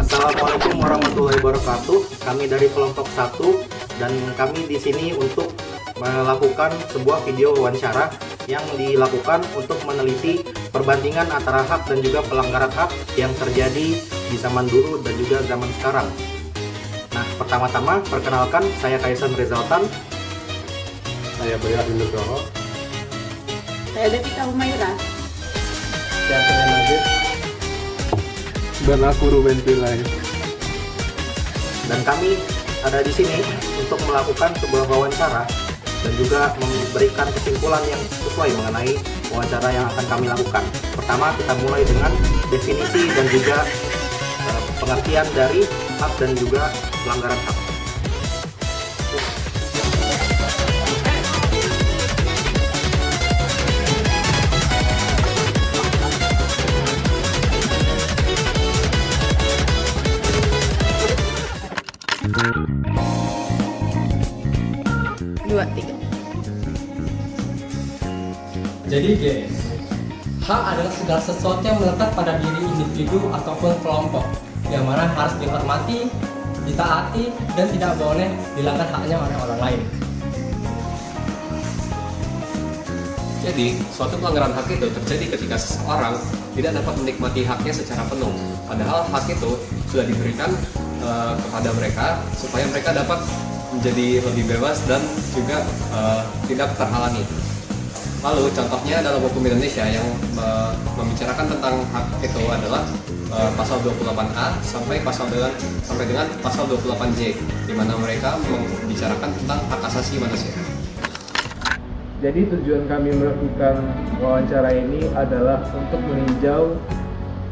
Assalamualaikum warahmatullahi wabarakatuh. Kami dari kelompok 1 dan kami di sini untuk melakukan sebuah video wawancara yang dilakukan untuk meneliti perbandingan antara hak dan juga pelanggaran hak yang terjadi di zaman dulu dan juga zaman sekarang. Nah, pertama-tama perkenalkan, saya Kaisan Rezaltan. Saya Bria Nugroho. Saya Devika Humaira. Saya Tenen Najib. Dan aku Ruben Pilai. Dan kami ada di sini untuk melakukan sebuah wawancara dan juga memberikan kesimpulan yang sesuai mengenai wawancara yang akan kami lakukan. Pertama, kita mulai dengan definisi dan juga pengertian dari hak dan juga pelanggaran hak. Jadi guys, hak adalah segala sesuatu yang melekat pada diri individu ataupun kelompok, yang mana harus dihormati, ditaati, dan tidak boleh dilanggar haknya oleh orang lain. Jadi, suatu pelanggaran hak itu terjadi ketika seseorang tidak dapat menikmati haknya secara penuh. Padahal hak itu sudah diberikan kepada mereka supaya mereka dapat menjadi lebih bebas dan juga tidak terhalangi. Lalu contohnya dalam hukum Indonesia yang membicarakan tentang hak itu adalah pasal 28A sampai dengan pasal 28J, di mana mereka membicarakan tentang hak asasi manusia. Jadi tujuan kami melakukan wawancara ini adalah untuk meninjau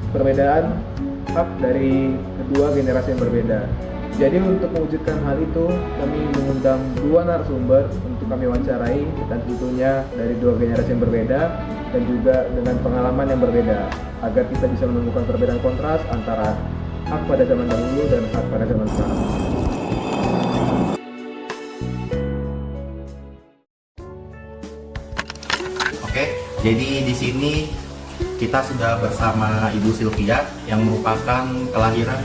perbedaan hak dari kedua generasi yang berbeda. Jadi untuk mewujudkan hal itu, kami mengundang dua narasumber untuk kami wawancarai, dan tentunya dari dua generasi yang berbeda dan juga dengan pengalaman yang berbeda, agar kita bisa menemukan perbedaan kontras antara hak pada zaman dahulu dan hak pada zaman sekarang. Oke, jadi di sini kita sudah bersama Ibu Sylvia yang merupakan kelahiran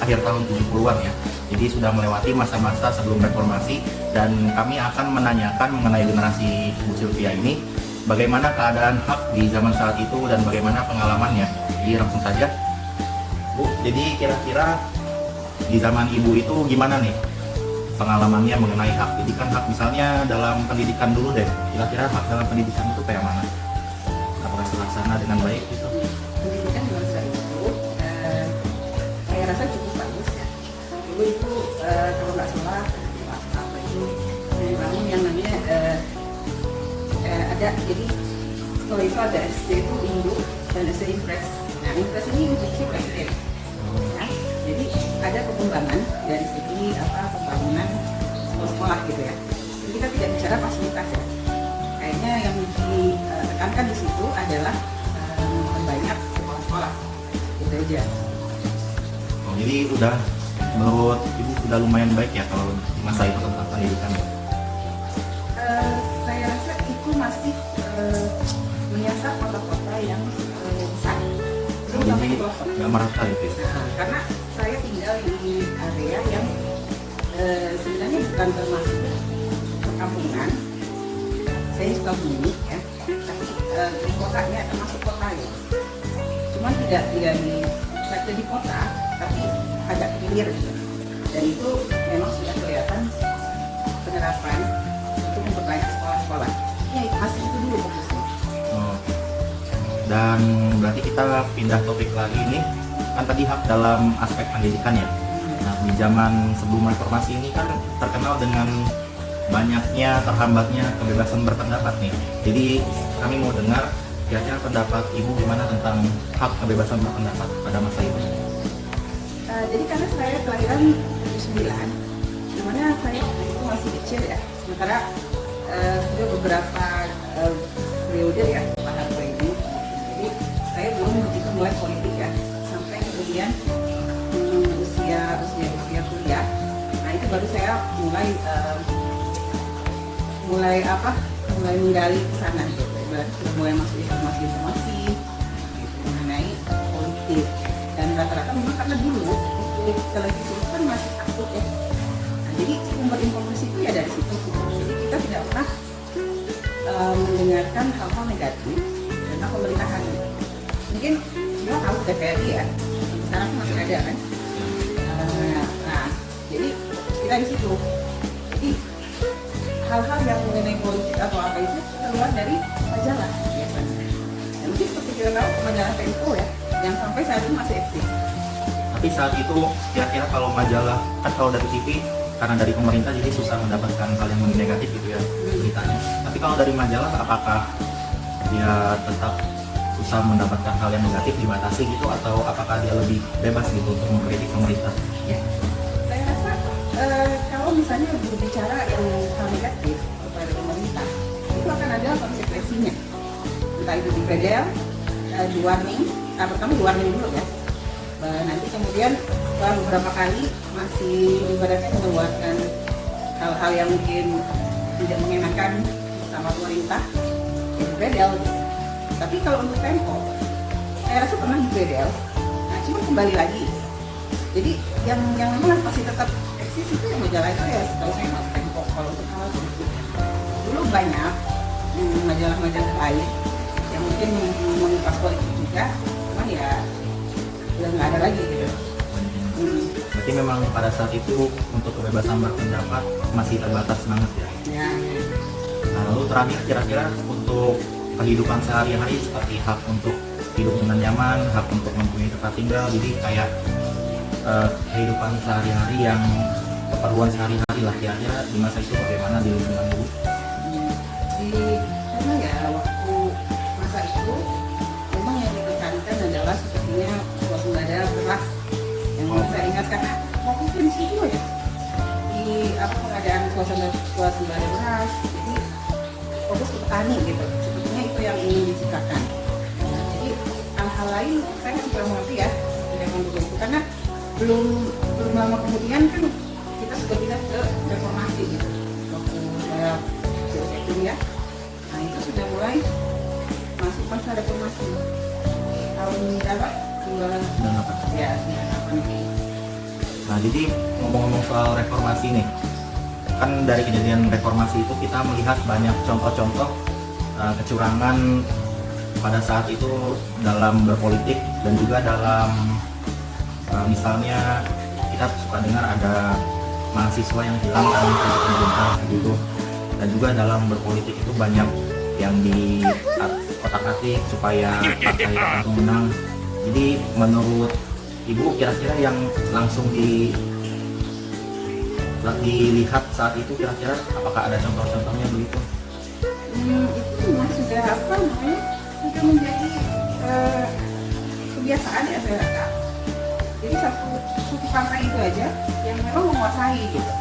akhir tahun 70-an ya. Jadi sudah melewati masa-masa sebelum reformasi, dan kami akan menanyakan mengenai generasi Ibu Sylvia ini bagaimana keadaan hak di zaman saat itu dan bagaimana pengalamannya. Jadi langsung saja, Bu. Jadi kira-kira di zaman Ibu itu gimana nih pengalamannya mengenai hak? Jadi kan hak misalnya dalam pendidikan dulu deh, kira-kira hak dalam pendidikan itu kayak mana? Apakah terlaksana dengan baik gitu? Pendidikan di masa itu, saya rasa cukup bagus ya. Dulu itu kalau nggak salah apa itu dibangun yang namanya ada, jadi setelah itu ada SD itu Induk dan SD Impres. Nah, Impres ini instruksi presiden. Ya, jadi ada perkembangan dari segi pembangunan sekolah gitu ya. Jadi kita tidak bicara fasilitas ya. Kayaknya yang ditekankan di situ adalah memperbanyak sekolah-sekolah, gitu aja. Oh, jadi udah menurut Ibu udah lumayan baik ya kalau di masa itu tentang pendidikan. Saya rasa itu masih menyasar kota-kota yang besar. Oh, jadi nggak merata itu ya? Karena saya tinggal di area yang sebenarnya bukan termasuk perkampungan. Saya di Sukabumi ya, tapi di kotanya termasuk kota ya. Cuman tidak di pusat di kota, tapi agak pinggir gitu. Dan itu memang sudah kelihatan penerapan untuk memperbanyak sekolah-sekolah. Ya masih itu dulu fokusnya. Oh. Dan berarti kita pindah topik lagi nih, kan tadi hak dalam aspek pendidikan ya. Nah, di zaman sebelum reformasi ini kan terkenal dengan banyaknya terhambatnya kebebasan berpendapat nih. Jadi kami mau dengar kira-kira pendapat Ibu gimana tentang hak kebebasan berpendapat pada masa itu. Jadi karena saya kelahiran 79, dimana saya waktu itu masih kecil ya. Sementara sudah beberapa periode ya Pak Harto ini. Jadi saya belum begitu mulai politik ya. Sampai kemudian usia kuliah. Nah itu baru saya mulai menggali ke sana gitu. Sudah mulai masuk informasi. televisi itu kan masih aktif ya. Nah, jadi sumber informasi itu ya dari situ. Jadi kita tidak pernah mendengarkan hal-hal negatif tentang pemerintahan. Mungkin semua tahu TVRI ya, sekarang masih ada kan. Nah, jadi kita di situ. Jadi hal-hal yang mengenai politik atau apa itu keluar dari majalah biasanya. Ya, mungkin seperti kita tahu majalah Tempo ya, yang sampai saat ini masih eksis. Tapi saat itu kira-kira kalau majalah, kan kalau dari TV karena dari pemerintah jadi susah mendapatkan hal yang negatif gitu ya beritanya. Tapi kalau dari majalah apakah dia tetap susah mendapatkan hal yang negatif, dibatasi gitu, atau apakah dia lebih bebas gitu untuk mengkritik pemerintah? Ya, saya rasa kalau misalnya berbicara yang hal negatif kepada pemerintah, itu akan ada konsekuensinya. Entah itu di pedel, di warning, pertama di warning dulu ya. Nanti kemudian setelah beberapa kali masih ibaratnya mengeluarkan hal-hal yang mungkin tidak mengenakan sama pemerintah, ya di pedel. Tapi kalau untuk Tempo, saya rasa pernah di pedel. Nah, cuma kembali lagi. Jadi yang memang pasti tetap eksis itu yang majalah itu ya, setahu saya masih Tempo kalau untuk hal itu. Dulu banyak majalah-majalah lain yang mungkin mengupas politik juga, cuman ya udah nggak ada lagi gitu. Berarti memang pada saat itu untuk kebebasan berpendapat masih terbatas banget ya. Ya. Nah, lalu terakhir kira-kira untuk kehidupan sehari-hari seperti hak untuk hidup dengan nyaman, hak untuk mempunyai tempat tinggal, jadi kayak kehidupan sehari-hari yang keperluan sehari-hari lah, kira-kira di masa itu bagaimana di lingkungan Ibu? Karena ya waktu masa itu memang yang ditekankan adalah sepertinya swasembada beras yang saya ingat karena waktu itu di situ ya di pengadaan swasembada beras, jadi fokus ke petani gitu. Sepertinya itu yang ingin diciptakan. Nah, jadi hal-hal lain saya masih kurang mengerti ya tidak mendukung itu karena belum lama kemudian kan kita sudah pindah ke reformasi gitu. Waktu saya kuliah, nah itu sudah mulai masuk masa reformasi tahun berapa? 98. Ya, 98. Nah, jadi ngomong-ngomong soal reformasi nih, kan dari kejadian reformasi itu kita melihat banyak contoh-contoh kecurangan pada saat itu dalam berpolitik dan juga dalam misalnya kita suka dengar ada mahasiswa yang hilang dari pemerintah gitu, dan juga dalam berpolitik itu banyak yang di otak-atik supaya partai tertentu menang. Jadi menurut Ibu kira-kira yang langsung dilihat saat itu kira-kira apakah ada contoh-contohnya begitu? Itu memang sudah sudah menjadi kebiasaan ya saya rasa. Jadi satu partai itu aja yang memang menguasai gitu.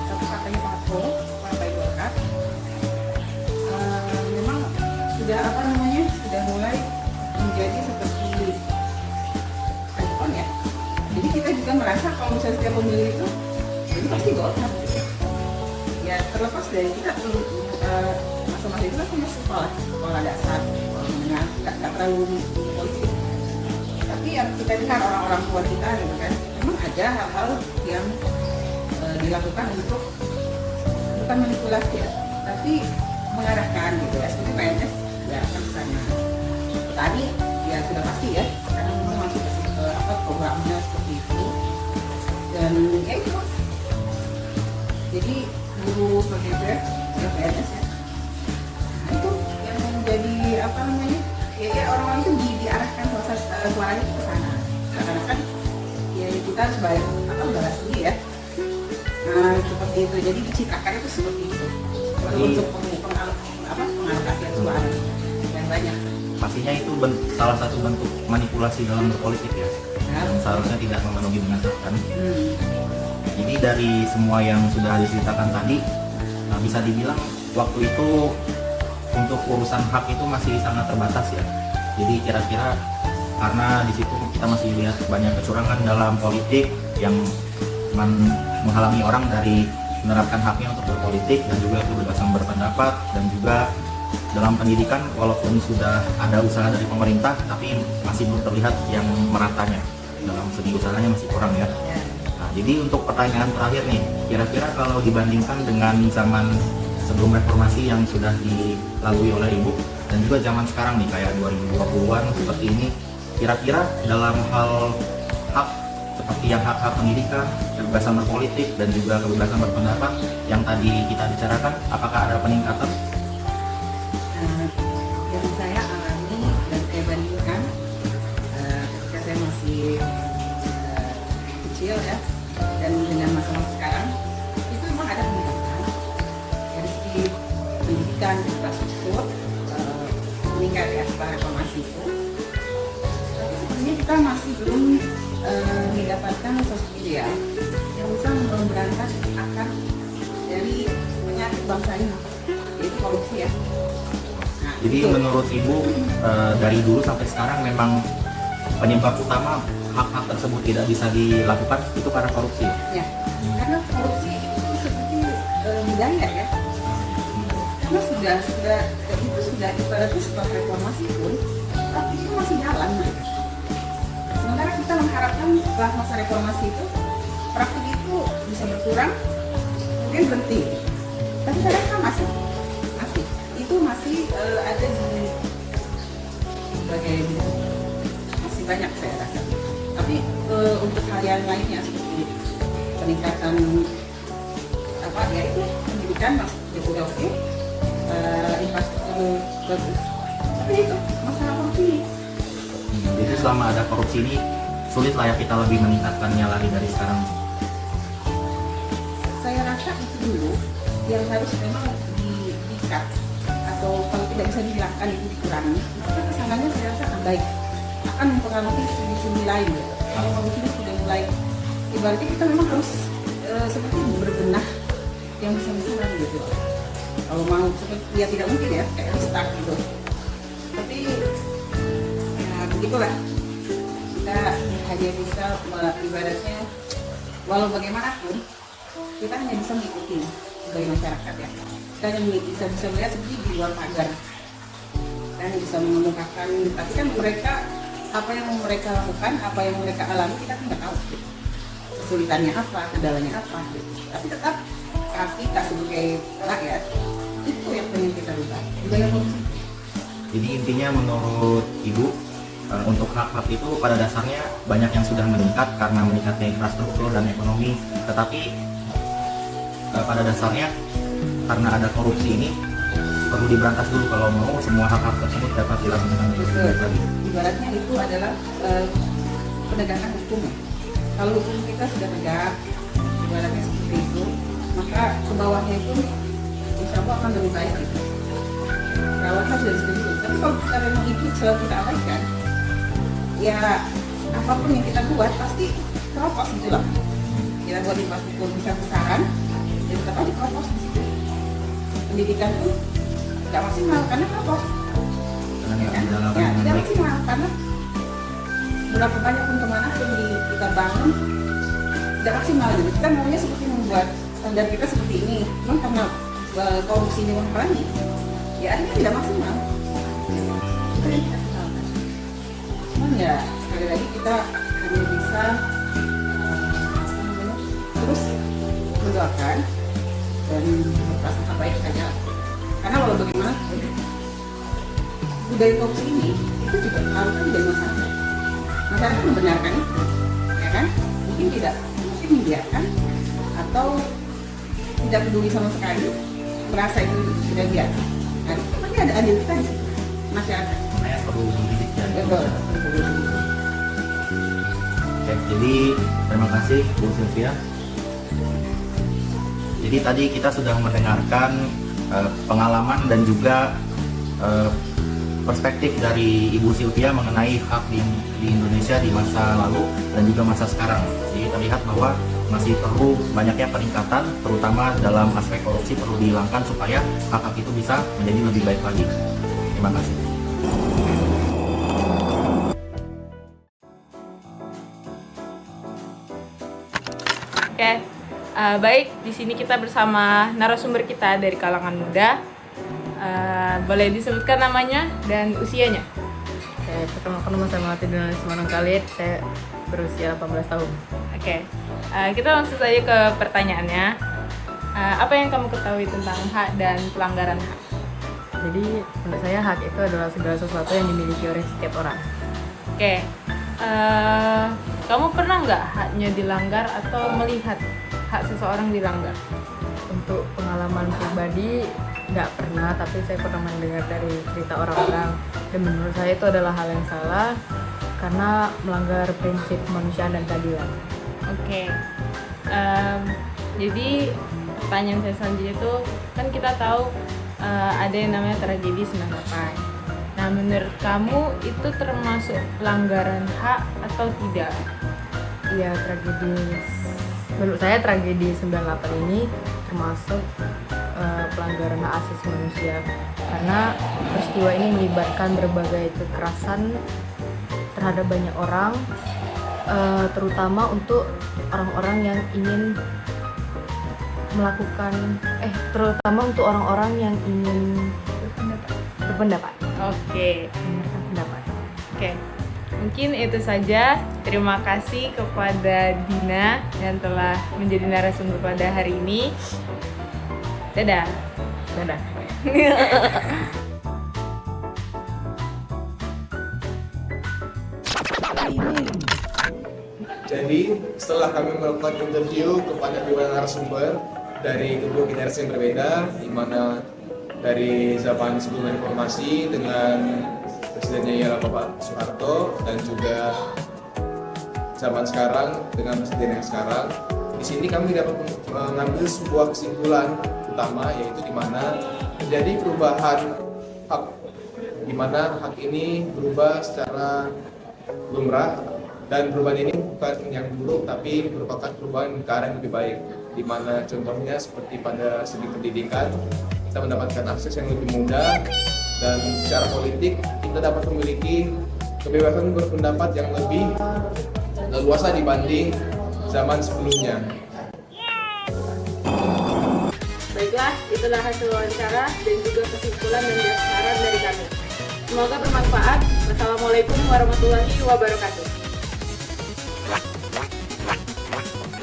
Satu partai partai Golkar memang sudah sudah mulai menjadi seperti ikon ya. Jadi kita juga merasa kalau misalnya setiap pemilih itu ini pasti Golkar gitu. Ya terlepas dari kita masa-masa itu kan punya sekolah dasar, sekolah menengah, nggak terlalu politik. Tapi yang kita dengar orang-orang tua kita gitu kan, memang ada hal-hal yang dilakukan untuk bukan manipulasi ya, tapi mengarahkan gitu ya. Seperti PNS ya kan sana, petani ya sudah pasti ya, karena memang masuk ke programnya seperti itu. Dan ya itu, jadi guru seperti itu ya PNS ya. Nah, itu yang menjadi ya orang-orang itu diarahkan suaranya ke sana. Karena kan ya kita harus balas diri ya. Nah seperti itu, jadi diciptakan itu seperti itu untuk pengalokasian suara yang banyak. Pastinya itu salah satu bentuk manipulasi dalam berpolitik ya, dan seharusnya tidak memenuhi dengan hak kan. Jadi dari semua yang sudah diceritakan tadi, bisa dibilang waktu itu untuk urusan hak itu masih sangat terbatas ya. Jadi kira-kira karena di situ kita masih lihat banyak kecurangan dalam politik yang menghalangi orang dari menerapkan haknya untuk berpolitik, dan juga kebebasan berpendapat, dan juga dalam pendidikan walaupun sudah ada usaha dari pemerintah tapi masih belum terlihat yang meratanya. dalam segi usahanya masih kurang ya. Ya. Nah, jadi untuk pertanyaan terakhir nih, kira-kira kalau dibandingkan dengan zaman sebelum reformasi yang sudah dilalui oleh Ibu dan juga zaman sekarang nih kayak 2020-an seperti ini, kira-kira dalam hal hak seperti yang hak-hak pendidikan, kebebasan berpolitik dan juga kebebasan berpendapat yang tadi kita bicarakan, apakah ada peningkatan? Yang saya alami dan saya bandingkan ketika saya masih kecil ya, dan dengan masa-masa sekarang itu memang ada peningkatan dari segi pendidikan, infrastruktur meningkat ya setelah reformasi itu. Tapi sebenarnya kita masih belum mendapatkan sosok ideal yang bisa memberantas akar dari penyakit bangsa ini, yaitu korupsi ya. Nah, Jadi itu. menurut Ibu dari dulu sampai sekarang memang penyebab utama hak-hak tersebut tidak bisa dilakukan itu karena korupsi. Ya, karena korupsi itu seperti budaya ya. Karena sudah ibaratnya setelah reformasi pun praktik itu masih jalan. Sementara kita mengharapkan setelah masa reformasi itu praktik itu bisa berkurang, mungkin berhenti. Tapi ternyata masih itu masih ada di berbagai masih banyak saya rasa. Tapi untuk hal yang lainnya seperti peningkatan apa ya itu pendidikan ya sudah oke, infrastruktur bagus. Tapi itu masalah korupsi. Jadi selama ada korupsi ini sulit lah ya kita lebih meningkatkannya lagi dari sekarang. Saya rasa itu dulu yang harus memang di-cut atau kalau tidak bisa dihilangkan itu dikurangi. Maka kesananya saya rasa akan baik, akan mempengaruhi studi-studi lain. Kalau korupsi ini sudah mulai, ibaratnya kita memang harus seperti berbenah yang besar-besaran gitu. Kalau mau seperti ya tidak mungkin ya kayak start gitu. Tapi ya begitulah, kita hanya bisa ibaratnya walau bagaimanapun kita hanya bisa mengikuti sebagai masyarakat ya. Kita hanya bisa melihat seperti di luar pagar. Kita hanya bisa mengemukakan, tapi kan mereka apa yang mereka lakukan, apa yang mereka alami kita kan nggak tahu. Kesulitannya apa, kendalanya apa. Tapi tetap kita sebagai rakyat itu yang pengen kita rubah. Budaya korupsi. Jadi intinya menurut Ibu untuk hak-hak itu pada dasarnya banyak yang sudah meningkat karena meningkatnya infrastruktur dan ekonomi, tetapi pada dasarnya karena ada korupsi ini perlu diberantas dulu kalau mau semua hak-hak tersebut dapat dilakukan dengan baik lagi. Ibaratnya itu adalah penegakan hukum. Kalau hukum kita sudah tegak, ibaratnya seperti itu, maka ke bawahnya itu insya Allah akan lebih baik gitu. Rawatnya sudah seperti itu. Tapi kalau kita memang itu selalu kita abaikan, ya apapun yang kita buat pasti keropos gitu loh. Kita buat infrastruktur besar-besaran, ya tetap aja keropos di situ. Pendidikan pun nggak maksimal karena keropos. Karena nggak Ya, dijalankan ya, dengan tidak baik. maksimal karena berapa banyak pun kemana pun kita bangun tidak maksimal gitu. Kita maunya seperti membuat standar kita seperti ini, memang karena korupsi ini menghalangi, ya akhirnya tidak maksimal. Itu yang kita kenalkan. Cuman ya sekali lagi kita hanya bisa terus mendoakan dan berprasangka baik saja. Karena walau bagaimana budaya korupsi ini itu juga harusnya dari masyarakat. Masyarakat membenarkan itu, ya kan? Mungkin tidak, mungkin membiarkan atau tidak peduli sama sekali, merasa itu sudah biasa. Nah, tapi ada adil kita di situ, masyarakat. Makanya perlu dididik dan Betul. Oke, jadi terima kasih Bu Sylvia. Jadi tadi kita sudah mendengarkan pengalaman dan juga perspektif dari Ibu Sylvia mengenai hak di Indonesia di masa lalu dan juga masa sekarang. Jadi terlihat bahwa masih perlu banyaknya peningkatan, terutama dalam aspek korupsi perlu dihilangkan supaya hak-hak itu bisa menjadi lebih baik lagi. Terima kasih. Oke, baik. Di sini kita bersama narasumber kita dari kalangan muda. Boleh disebutkan namanya dan usianya? Perkenalkan nama saya Melati Dinali Semarang Khalid. Saya berusia 18 tahun. Oke, kita langsung saja ke pertanyaannya. Apa yang kamu ketahui tentang hak dan pelanggaran hak? Jadi menurut saya hak itu adalah segala sesuatu yang dimiliki oleh setiap orang. Oke, kamu pernah nggak haknya dilanggar atau melihat hak seseorang dilanggar? Untuk pengalaman pribadi nggak pernah, tapi saya pernah mendengar dari cerita orang-orang dan menurut saya itu adalah hal yang salah karena melanggar prinsip kemanusiaan dan keadilan. Oke, jadi pertanyaan saya selanjutnya itu kan kita tahu ada yang namanya tragedi 98. Nah, menurut kamu itu termasuk pelanggaran hak atau tidak? Iya, menurut saya tragedi 98 ini termasuk pelanggaran hak asasi manusia karena peristiwa ini melibatkan berbagai kekerasan terhadap banyak orang, terutama untuk orang-orang yang ingin terutama untuk orang-orang yang ingin berpendapat. Oke. Menyatakan pendapat. Oke, mungkin itu saja. Terima kasih kepada Dina yang telah menjadi narasumber pada hari ini. Dadah. Dadah. Jadi setelah kami melakukan interview kepada dua narasumber dari kedua generasi yang berbeda, di mana dari zaman sebelum reformasi dengan presidennya ialah Bapak Soeharto dan juga zaman sekarang dengan presiden yang sekarang. Di sini kami dapat mengambil sebuah kesimpulan utama, yaitu di mana terjadi perubahan hak, di mana hak ini berubah secara lumrah dan perubahan ini bukan yang buruk tapi merupakan perubahan ke arah yang lebih baik, di mana contohnya seperti pada segi pendidikan kita mendapatkan akses yang lebih mudah dan secara politik kita dapat memiliki kebebasan berpendapat yang lebih leluasa dibanding zaman sebelumnya. Baiklah, itulah hasil wawancara dan juga kesimpulan dan saran dari kami. Semoga bermanfaat. Wassalamualaikum warahmatullahi wabarakatuh.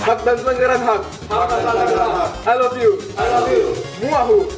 Hak dan pelanggaran hak. I love you. Muahu.